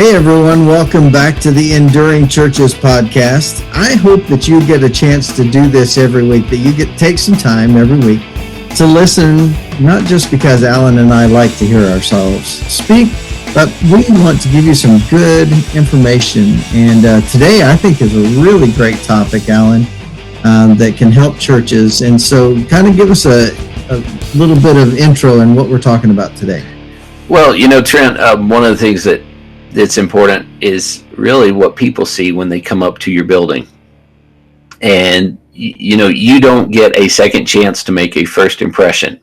Hey everyone, welcome back to the Enduring Churches podcast. I hope that you get a chance to do this every week, that you take some time every week to listen, not just because Alan and I like to hear ourselves speak, but we want to give you some good information. And today I think is a really great topic, Alan, that can help churches. And so kind of give us a little bit of intro in what we're talking about today. Well, Trent, one of the things that's important is really what people see when they come up to your building. And, you don't get a second chance to make a first impression.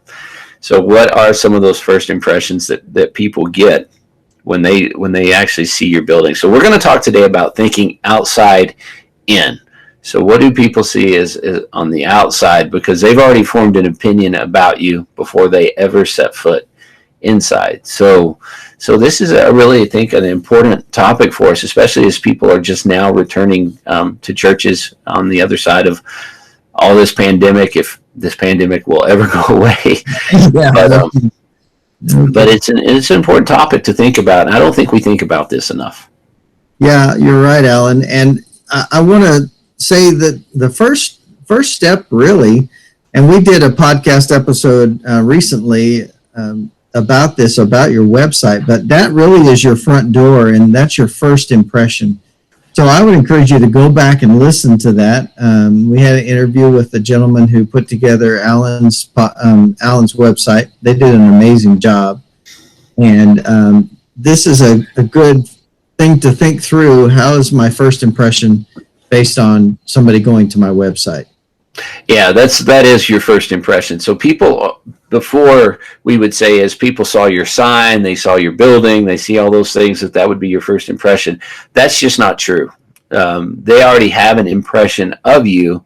So what are some of those first impressions that people get when they actually see your building? So we're going to talk today about thinking outside in. So what do people see is on the outside, because they've already formed an opinion about you before they ever set foot inside. So this is really, I think, an important topic for us, especially as people are just now returning to churches on the other side of all this pandemic, if this pandemic will ever go away. Yeah. But it's an important topic to think about. And I don't think we think about this enough. Yeah, you're right, Alan. And I want to say that the first step, really, and we did a podcast episode recently about your website, but that really is your front door, and that's your first impression. So I would encourage you to go back and listen to that. We had an interview with the gentleman who put together Alan's website. They did an amazing job, and this is a good thing to think through. How is my first impression based on somebody going to my website? Yeah, that is your first impression. So people, before, we would say, as people saw your sign, they saw your building, they see all those things, that would be your first impression. That's just not true. They already have an impression of you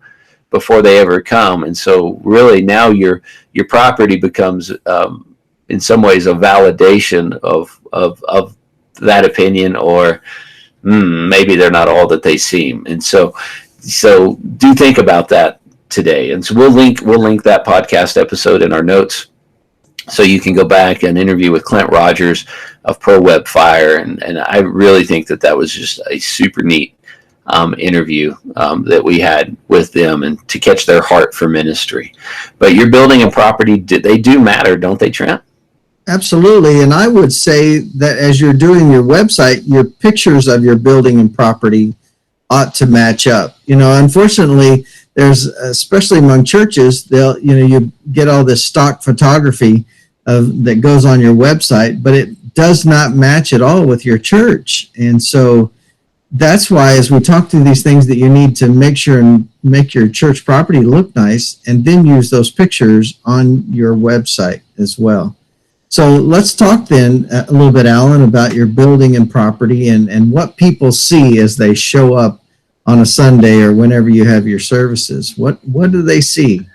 before they ever come. And so really now your property becomes, in some ways, a validation of that opinion, or maybe they're not all that they seem. And so do think about that today. And so we'll link that podcast episode in our notes, so you can go back and interview with Clint Rogers of Pro Web Fire. And I really think that was just a super neat interview that we had with them, and to catch their heart for ministry. But your building and property, they do matter, don't they, Trent? Absolutely. And I would say that as you're doing your website, your pictures of your building and property ought to match up. Unfortunately, there's, especially among churches, you get all this stock photography that goes on your website, but it does not match at all with your church. And so that's why, as we talk through these things, that you need to make sure and make your church property look nice, and then use those pictures on your website as well. So let's talk then a little bit, Alan, about your building and property, and what people see as they show up on a Sunday or whenever you have your services. What do they see?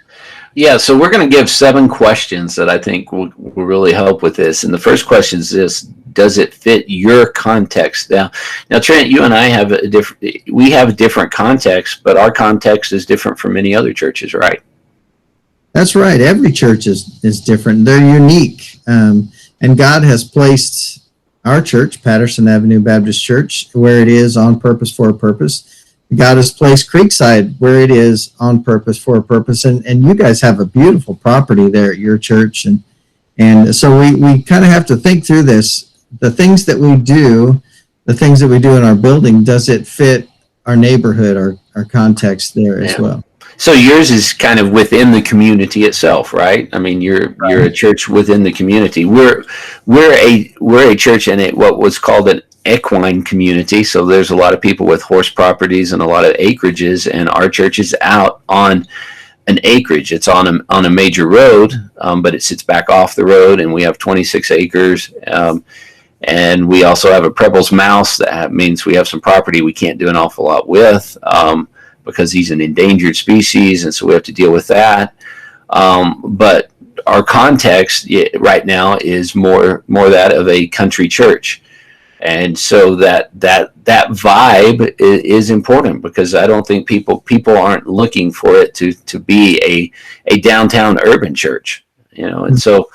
Yeah, so we're going to give 7 questions that I think will really help with this. And the first question is this: does it fit your context? Now, Trent, you and I have a different context, but our context is different from many other churches, right? That's right. Every church is different. They're unique. And God has placed our church, Patterson Avenue Baptist Church, where it is on purpose for a purpose. God has placed Creekside where it is on purpose for a purpose. And you guys have a beautiful property there at your church. And so we kind of have to think through this. The things that we do in our building, does it fit our neighborhood, our context there as well? So yours is kind of within the community itself, right? I mean, you're a church within the community. We're a church in what was called an equine community. So there's a lot of people with horse properties and a lot of acreages, and our church is out on an acreage. It's on a major road, but it sits back off the road, and we have 26 acres. And we also have a Preble's mouse. That means we have some property we can't do an awful lot with, because he's an endangered species, and so we have to deal with that. But our context right now is more that of a country church. And so that vibe is important, because I don't think people aren't looking for it to be a downtown urban church, and so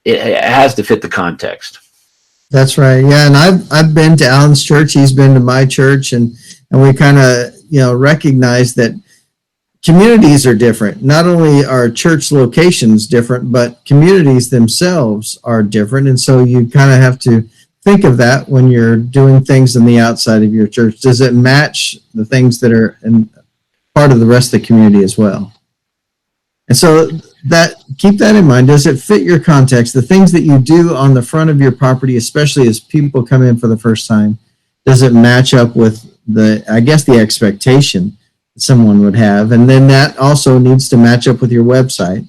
it has to fit the context. That's right. Yeah, and I've been to Alan's church. He's been to my church, and we kind of recognize that communities are different. Not only are church locations different, but communities themselves are different, and so you kind of have to think of that when you're doing things in the outside of your church. Does it match the things that are in part of the rest of the community as well? And so that keep that in mind. Does it fit your context? The things that you do on the front of your property, especially as people come in for the first time, does it match up with the expectation that someone would have? And then that also needs to match up with your website.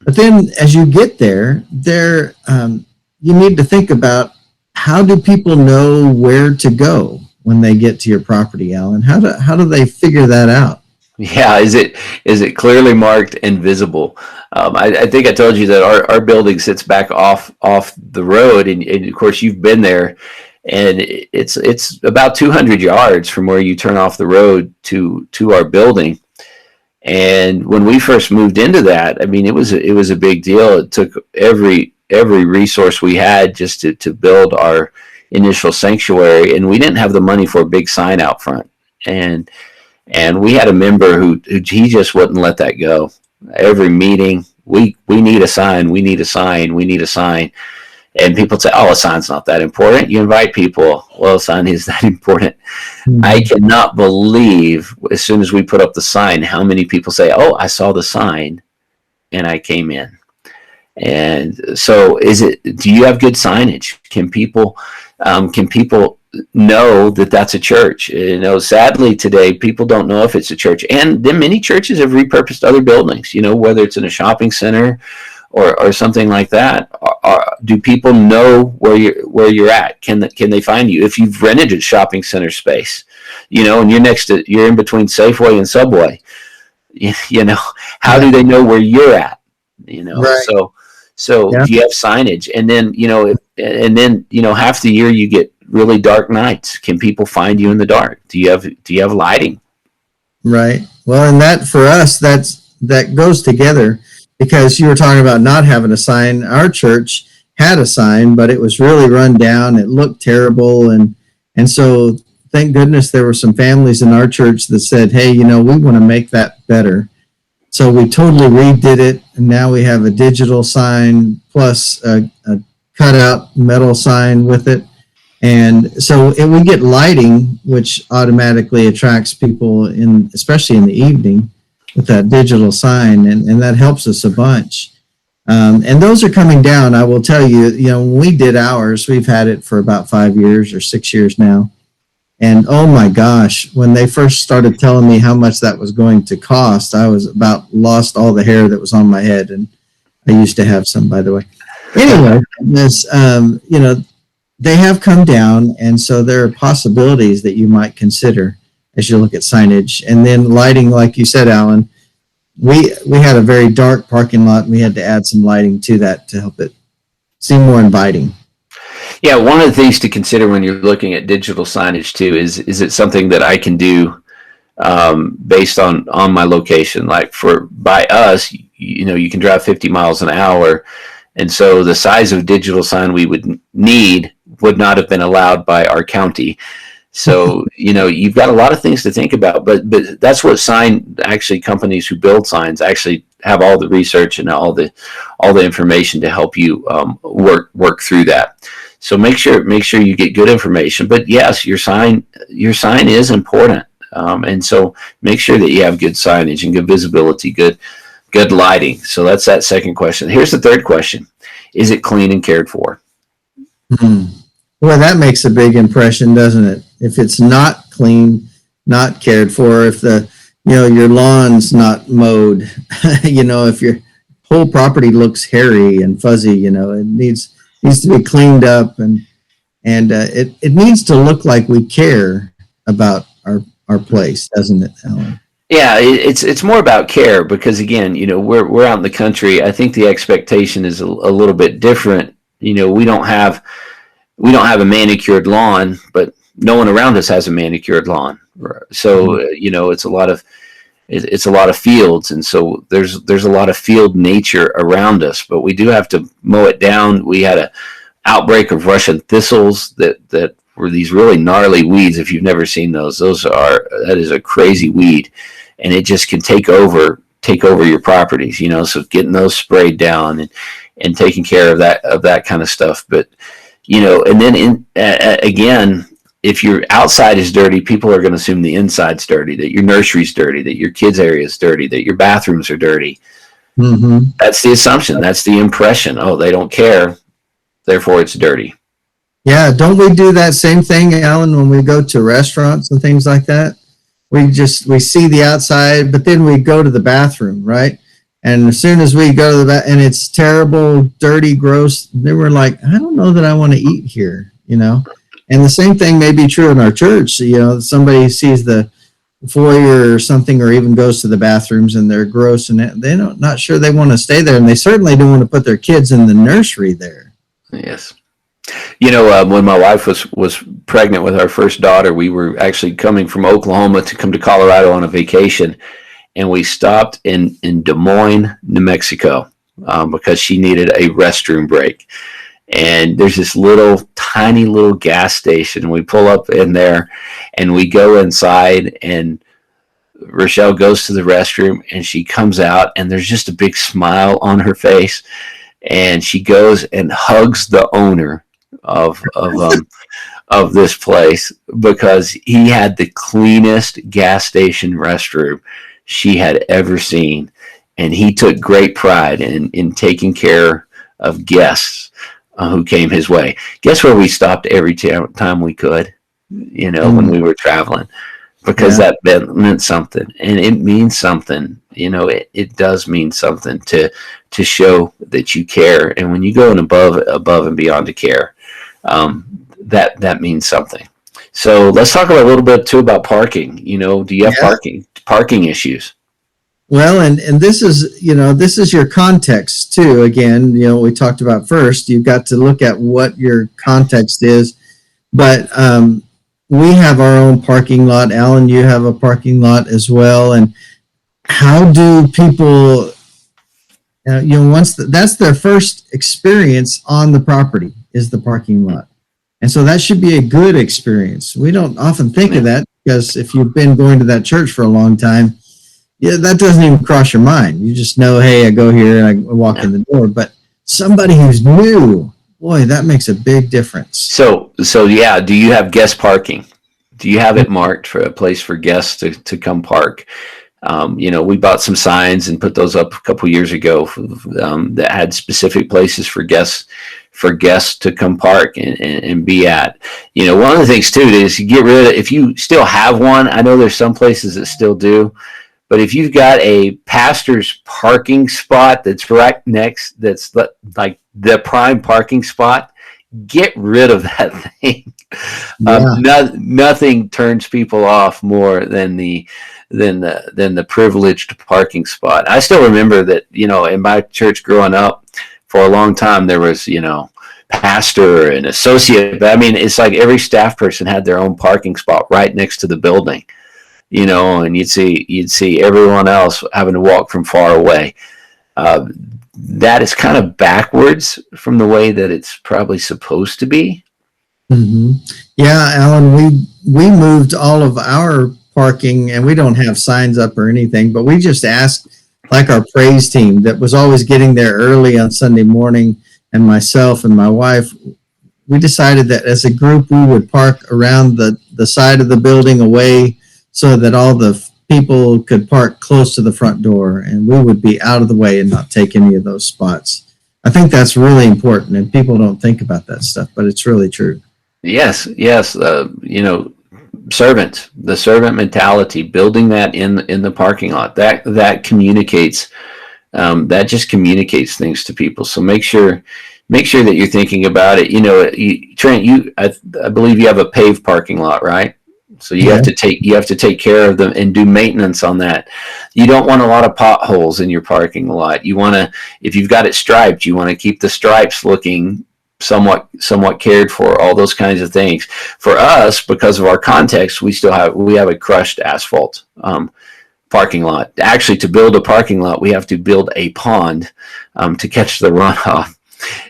But then as you get there, you need to think about, how do people know where to go when they get to your property, Alan? How do they figure that out? Yeah, is it clearly marked and visible? I think I told you that our building sits back off the road, and of course you've been there, and it's about 200 yards from where you turn off the road to our building. And when we first moved into that, I mean, it was a big deal. It took every resource we had just to build our initial sanctuary, and we didn't have the money for a big sign out front. And we had a member who he just wouldn't let that go. Every meeting, we need a sign, we need a sign, we need a sign. And people say, oh, a sign's not that important. You invite people. Well, a sign is that important. Mm-hmm. I cannot believe, as soon as we put up the sign, how many people say, oh, I saw the sign and I came in. And so do you have good signage? Can people know that that's a church? Sadly today, people don't know if it's a church. And then many churches have repurposed other buildings, whether it's in a shopping center or something like that. Do people know where you're at? Can they find you? If you've rented a shopping center space, and you're in between Safeway and Subway, how do they know where you're at? Right. So yeah. Do you have signage? And then, half the year you get really dark nights. Can people find you in the dark? Do you have lighting? Right. Well, and that for us, that goes together, because you were talking about not having a sign. Our church had a sign, but it was really run down. It looked terrible. And so thank goodness there were some families in our church that said, hey, we want to make that better. So we totally redid it, and now we have a digital sign plus a cutout metal sign with it. And so we get lighting, which automatically attracts people, especially in the evening, with that digital sign, and that helps us a bunch. And those are coming down. I will tell you, when we did ours, we've had it for about 5 years or 6 years now. And oh my gosh, when they first started telling me how much that was going to cost, I was about lost all the hair that was on my head. And I used to have some, by the way. Anyway, they have come down. And so there are possibilities that you might consider as you look at signage. And then lighting, like you said, Alan, we had a very dark parking lot, and we had to add some lighting to that to help it seem more inviting. Yeah, one of the things to consider when you're looking at digital signage too is it something that I can do based on my location? Like by us, you can drive 50 miles an hour, and so the size of digital sign we would need would not have been allowed by our county. So you've got a lot of things to think about, but that's what companies who build signs actually have all the research and all the information to help you work through that. So make sure you get good information. But yes, your sign is important, and so make sure that you have good signage and good visibility, good lighting. So that's that second question. Here's the third question: is it clean and cared for? Mm-hmm. Well, that makes a big impression, doesn't it? If it's not clean, not cared for, if your lawn's not mowed, if your whole property looks hairy and fuzzy, it needs to be cleaned up, and it needs to look like we care about our place, doesn't it, Alan? Yeah, it's more about care, because again, we're out in the country. I think the expectation is a little bit different. We don't have a manicured lawn, but no one around us has a manicured lawn. So it's a lot of fields, and so there's a lot of field nature around us. But we do have to mow it down. We had outbreak of Russian thistles that were these really gnarly weeds. If you've never seen those, that is a crazy weed, and it just can take over your properties. So getting those sprayed down and taking care of that kind of stuff. But and then again, if your outside is dirty, people are going to assume the inside's dirty, that your nursery's dirty, that your kids' area is dirty, that your bathrooms are dirty. Mm-hmm. That's the assumption. That's the impression. Oh, they don't care, therefore it's dirty. Yeah, don't we do that same thing, Alan, when we go to restaurants and things like that? We see the outside, but then we go to the bathroom, right? And as soon as we go to the and it's terrible, dirty, gross, then we're like, I don't know that I want to eat here, And the same thing may be true in our church. Somebody sees the foyer or something, or even goes to the bathrooms and they're gross and they're not sure they want to stay there. And they certainly don't want to put their kids in the nursery there. Yes. When my wife was pregnant with our first daughter, we were actually coming from Oklahoma to come to Colorado on a vacation. And we stopped in Des Moines, New Mexico, because she needed a restroom break. And there's this tiny little gas station. We pull up in there and we go inside, and Rochelle goes to the restroom and she comes out and there's just a big smile on her face. And she goes and hugs the owner of this place, because he had the cleanest gas station restroom she had ever seen. And he took great pride in taking care of guests who came his way. Guess where we stopped every time we could, when we were traveling, because that meant something, and it means something. It does mean something to show that you care. And when you go above and beyond to care, that means something. So let's talk a little bit too about parking. Do you have parking issues? Well, and this is your context too. Again, we talked about first, you've got to look at what your context is. But we have our own parking lot. Alan, you have a parking lot as well. And how do people, once that's their first experience on the property is the parking lot. And so that should be a good experience. We don't often think of that, because if you've been going to that church for a long time, that doesn't even cross your mind. You just know, hey, I go here and I walk in the door. But somebody who's new, boy, that makes a big difference. So yeah, do you have guest parking? Do you have it marked for a place for guests to come park? We bought some signs and put those up a couple years ago that had specific places for guests to come park and be at. One of the things too is you get rid of, if you still have one, I know there's some places that still do, but if you've got a pastor's parking spot that's right next, that's like the prime parking spot, get rid of that thing. Nothing turns people off more than the privileged parking spot. I still remember that, in my church growing up, for a long time there was, pastor and associate. I mean, it's like every staff person had their own parking spot right next to the building, and you'd see everyone else having to walk from far away. That is kind of backwards from the way that it's probably supposed to be. Mm-hmm. Yeah, Alan, we moved all of our parking, and we don't have signs up or anything, but we just asked, like our praise team that was always getting there early on Sunday morning, and myself and my wife, we decided that as a group we would park around the side of the building away so that all the people could park close to the front door, and we would be out of the way and not take any of those spots. I think that's really important, and people don't think about that stuff, but it's really true. Yes. The servant mentality, building that in the parking lot, that communicates, that just communicates things to people. So make sure that you're thinking about it. Trent, I believe you have a paved parking lot, right? So you have to take care of them and do maintenance on that. You don't want a lot of potholes in your parking lot. You want to, if you've got it striped, you want to keep the stripes looking somewhat cared for, all those kinds of things. For us, because of our context, we have a crushed asphalt parking lot. Actually, to build a parking lot, we have to build a pond to catch the runoff.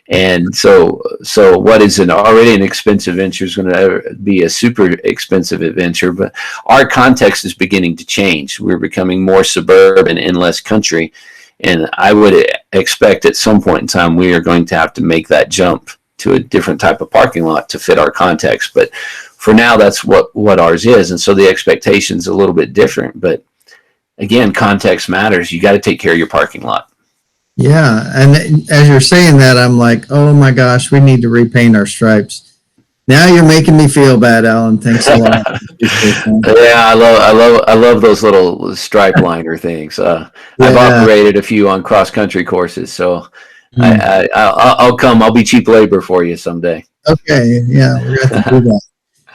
And so what is already an expensive venture is going to be a super expensive adventure. But our context is beginning to change. We're becoming more suburban and less country. And I would expect at some point in time, we are going to have to make that jump to a different type of parking lot to fit our context. But for now, that's what ours is. And so the expectation is a little bit different. But again, context matters. You got to take care of your parking lot. Yeah, and as you're saying that, I'm like, oh my gosh, we need to repaint our stripes. Now you're making me feel bad, Alan. Thanks a lot. Yeah, I love those little stripe liner things. I've Yeah. operated a few on cross country courses, so Mm. I'll come. I'll be cheap labor for you someday. Okay. Yeah, we're going to have to do that.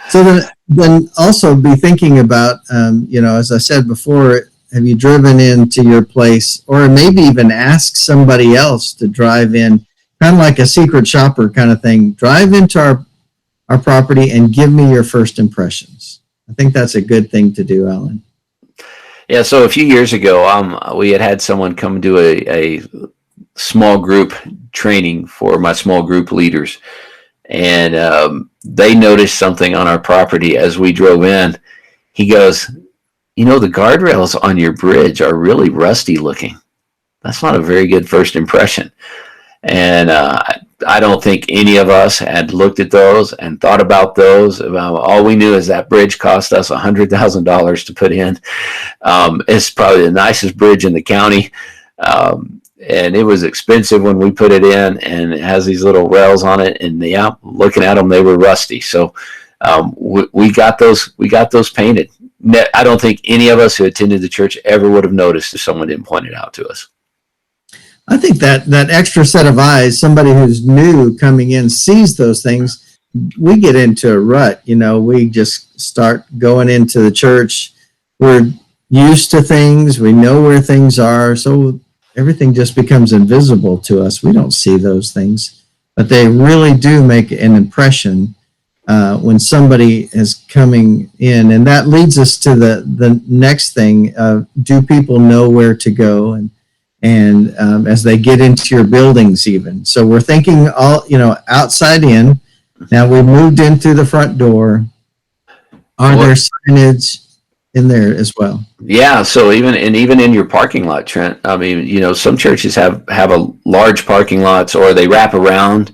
So then also be thinking about, as I said before, have you driven into your place, or maybe even ask somebody else to drive in, kind of like a secret shopper kind of thing. Drive into our property and give me your first impressions. I think that's a good thing to do, Alan. Yeah. So a few years ago, we had someone come do a small group training for my small group leaders, and they noticed something on our property as we drove in. He goes, the guardrails on your bridge are really rusty looking. That's not a very good first impression. And I don't think any of us had looked at those and thought about those. All we knew is that bridge cost us $100,000 to put in. It's probably the nicest bridge in the county. And it was expensive when we put it in, and it has these little rails on it. And looking at them, they were rusty. So we got those painted. I don't think any of us who attended the church ever would have noticed if someone didn't point it out to us. I think that extra set of eyes, somebody who's new coming in sees those things, we get into a rut. We just start going into the church. We're used to things. We know where things are. So everything just becomes invisible to us. We don't see those things, but they really do make an impression when somebody is coming in. And that leads us to the next thing. Do people know where to go? And as they get into your buildings even. So we're thinking outside in. Now we moved in through the front door. Are there signage in there as well? Yeah. So even in your parking lot, Trent, I mean, some churches have a large parking lots, or they wrap around.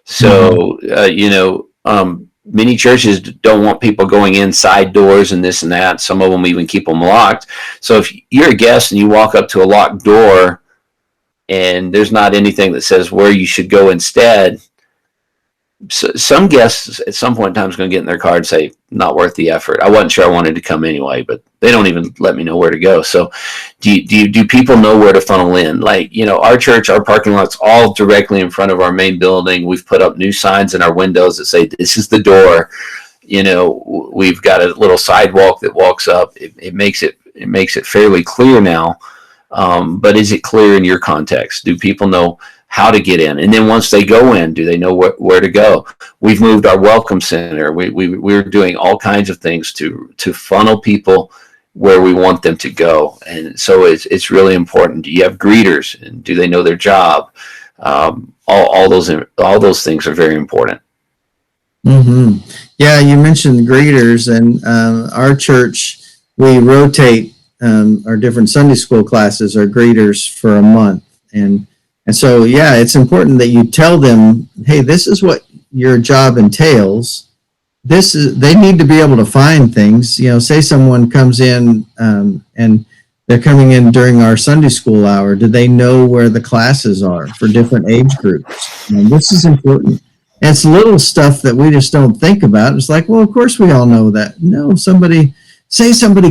So, many churches don't want people going in side doors and this and that. Some of them even keep them locked. So if you're a guest and you walk up to a locked door and there's not anything that says where you should go instead, some guests at some point in time is going to get in their car and say, not worth the effort. I wasn't sure I wanted to come anyway, but they don't even let me know where to go. So do people know where to funnel in? Like, our church, our parking lot's all directly in front of our main building. We've put up new signs in our windows that say, this is the door. We've got a little sidewalk that walks up. It makes it fairly clear now. But is it clear in your context? Do people know how to get in? And then once they go in, do they know where to go? We've moved our welcome center. We're doing all kinds of things to funnel people where we want them to go. And so it's really important. Do you have greeters, and do they know their job? All those things are very important. Mm-hmm. Yeah, you mentioned greeters, and our church, we rotate our different Sunday school classes, our greeters, for a month. And so, yeah, it's important that you tell them, hey, this is what your job entails. They need to be able to find things. Say someone comes in and they're coming in during our Sunday school hour. Do they know where the classes are for different age groups? This is important. And it's little stuff that we just don't think about. It's like, well, of course we all know that. No, somebody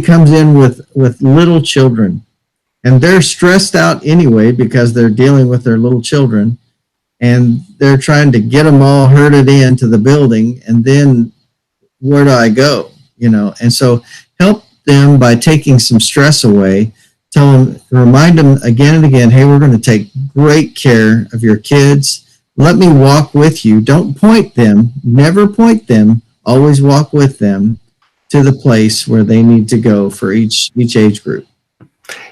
comes in with little children. And they're stressed out anyway because they're dealing with their little children, and they're trying to get them all herded into the building. And then where do I go? And so help them by taking some stress away. Remind them again and again, hey, we're going to take great care of your kids. Let me walk with you. Don't point them. Never point them. Always walk with them to the place where they need to go for each age group.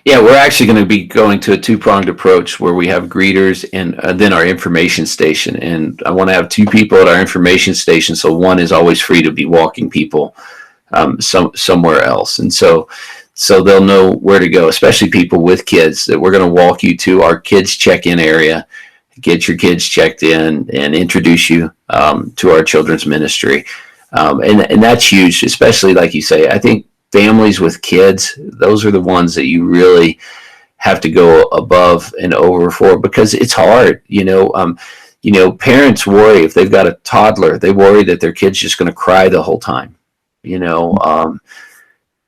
Yeah, we're actually going to be going to a two-pronged approach where we have greeters and then our information station. And I want to have two people at our information station, so one is always free to be walking people somewhere else, and so they'll know where to go, especially people with kids. That we're going to walk you to our kids check-in area, get your kids checked in, and introduce you to our children's ministry. And that's huge, especially like you say. I think families with kids, those are the ones that you really have to go above and over for, because it's hard. Parents worry if they've got a toddler, they worry that their kid's just going to cry the whole time.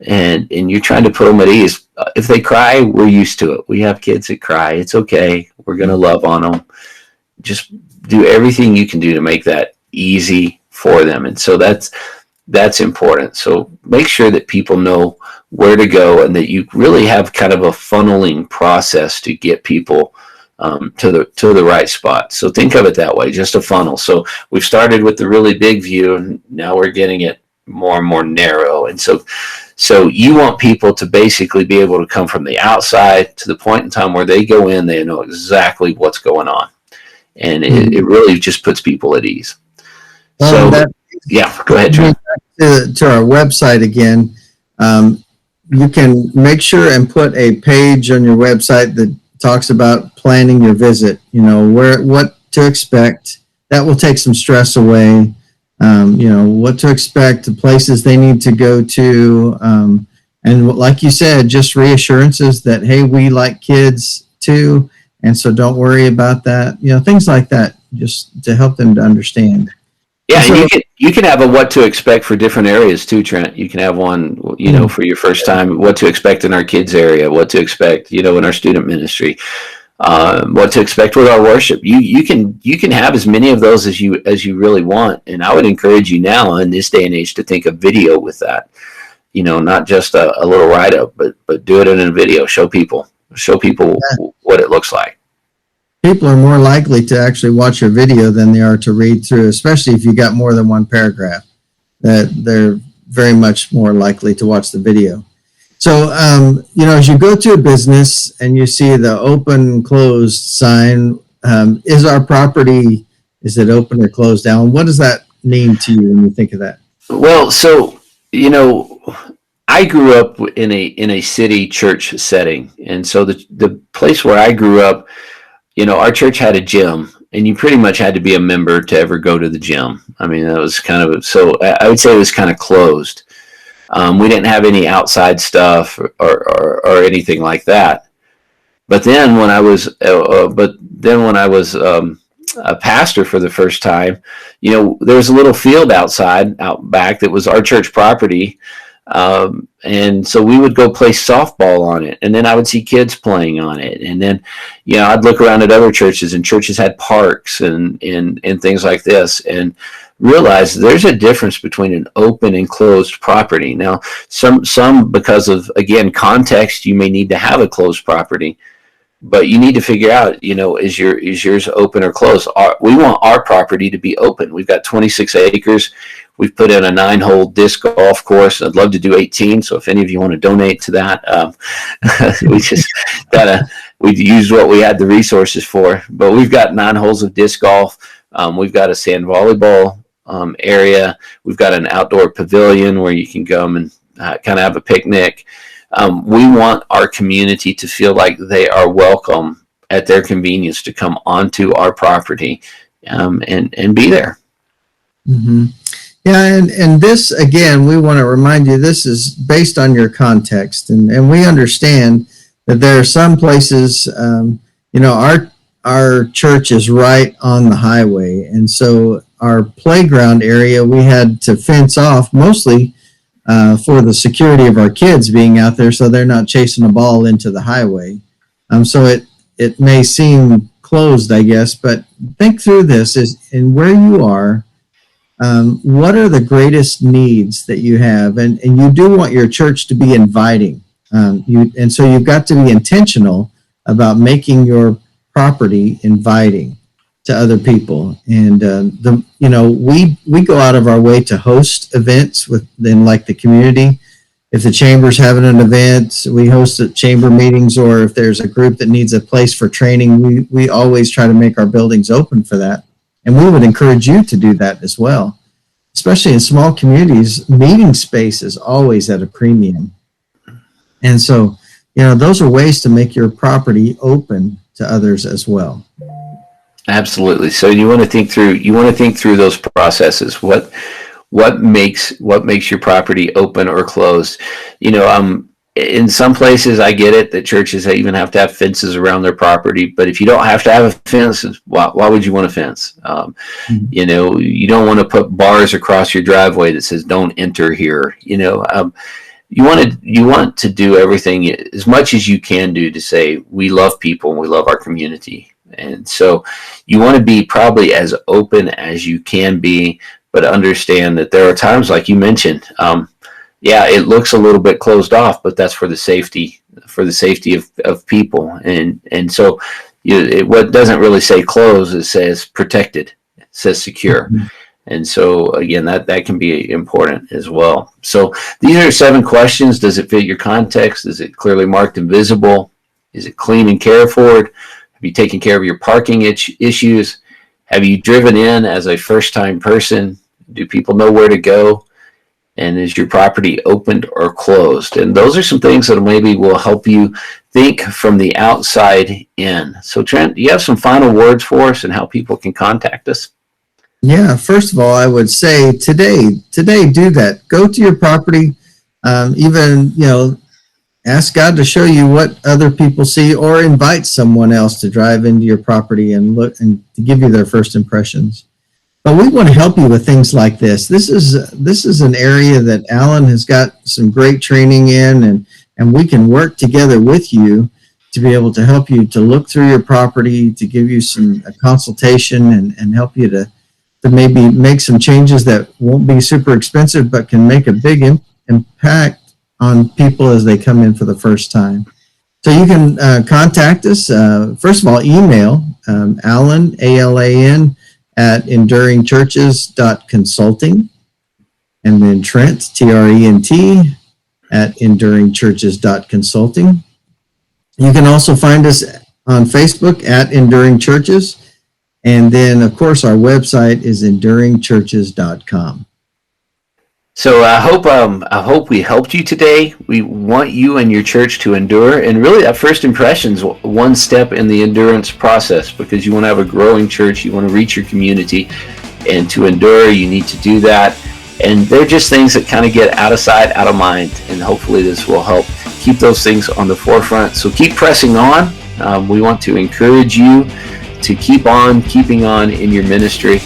And you're trying to put them at ease. If they cry, we're used to it. We have kids that cry. It's okay. We're going to love on them. Just do everything you can do to make that easy for them. And so that's important. So make sure that people know where to go, and that you really have kind of a funneling process to get people to the right spot. So think of it that way, just a funnel. So we've started with the really big view, and now we're getting it more and more narrow. And so you want people to basically be able to come from the outside to the point in time where they go in, they know exactly what's going on. And it really just puts people at ease. Well, so yeah, go ahead, Trent. To our website again, you can make sure and put a page on your website that talks about planning your visit, what to expect. That will take some stress away. What to expect, the places they need to go to. And like you said, just reassurances that, hey, we like kids too. And so don't worry about that. Things like that, just to help them to understand. Yeah, so, you can have a what to expect for different areas too, Trent. You can have one, for your first time, what to expect in our kids area, what to expect, in our student ministry, what to expect with our worship. You can have as many of those as you really want. And I would encourage you now in this day and age to think of video with that, not just a little write up, but do it in a video. Show people what it looks like. People are more likely to actually watch your video than they are to read through, especially if you got more than one paragraph. That they're very much more likely to watch the video. So, as you go to a business and you see the open closed sign, is our property, is it open or closed down? What does that mean to you when you think of that? Well, so, I grew up in a city church setting. And so the place where I grew up, our church had a gym, and you pretty much had to be a member to ever go to the gym. I mean, that was kind of, so I would say it was kind of closed. We didn't have any outside stuff or anything like that. But then when I was, a pastor for the first time, there was a little field out back that was our church property. And so we would go play softball on it, and then I would see kids playing on it. And then, I'd look around at other churches, and churches had parks and things like this, and realize there's a difference between an open and closed property. Now, some because of, again, context, you may need to have a closed property, but you need to figure out, is yours open or closed? We want our property to be open. We've got 26 acres. We've put in a 9-hole disc golf course. I'd love to do 18. So if any of you want to donate to that, we used what we had the resources for. But we've got 9 holes of disc golf. We've got a sand volleyball area. We've got an outdoor pavilion where you can come and kind of have a picnic. We want our community to feel like they are welcome at their convenience to come onto our property and be there. Mm-hmm. Yeah, and this, again, we want to remind you, this is based on your context. And we understand that there are some places, our church is right on the highway. And so our playground area, we had to fence off mostly for the security of our kids being out there so they're not chasing a ball into the highway. So it may seem closed, I guess, but think through this and where you are. What are the greatest needs that you have? And you do want your church to be inviting. And so you've got to be intentional about making your property inviting to other people. And we go out of our way to host events within like the community if the chamber's having an event, we host chamber meetings, or if there's a group that needs a place for training, we always try to make our buildings open for that. And we would encourage you to do that as well. Especially in small communities, meeting space is always at a premium. And so, those are ways to make your property open to others as well. Absolutely. So you want to think through those processes. What makes your property open or closed? In some places, I get it that churches even have to have fences around their property. But if you don't have to have a fence, why would you want a fence? You don't want to put bars across your driveway that says "Don't enter here." You want to do everything as much as you can do to say we love people and we love our community. And so you want to be probably as open as you can be, but understand that there are times, like you mentioned, it looks a little bit closed off, but that's for the safety of people. And so what doesn't really say closed, it says protected, it says secure. Mm-hmm. And so again, that can be important as well. So these are 7 questions. Does it fit your context? Is it clearly marked and visible? Is it clean and cared for? Have you taken care of your parking issues? Have you driven in as a first-time person? Do people know where to go? And is your property opened or closed? And those are some things that maybe will help you think from the outside in. So Trent, do you have some final words for us and how people can contact us? Yeah, first of all, I would say today do that. Go to your property, ask God to show you what other people see, or invite someone else to drive into your property and look and to give you their first impressions. But we want to help you with things like this. This is an area that Alan has got some great training in, and we can work together with you to be able to help you to look through your property, to give you a consultation and help you to maybe make some changes that won't be super expensive, but can make a big impact on people as they come in for the first time. So you can contact us. First of all, email Alan, ALAN, at enduringchurches.consulting, and then Trent, TRENT, at enduringchurches.consulting. You can also find us on Facebook at Enduring Churches. And then, of course, our website is enduringchurches.com. So I hope we helped you today. We want you and your church to endure. And really, that first impression is one step in the endurance process, because you want to have a growing church. You want to reach your community. And to endure, you need to do that. And they're just things that kind of get out of sight, out of mind. And hopefully this will help keep those things on the forefront. So keep pressing on. We want to encourage you to keep on keeping on in your ministry,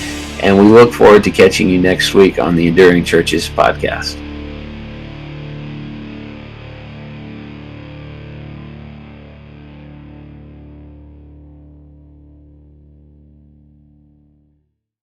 and we look forward to catching you next week on the Enduring Churches podcast.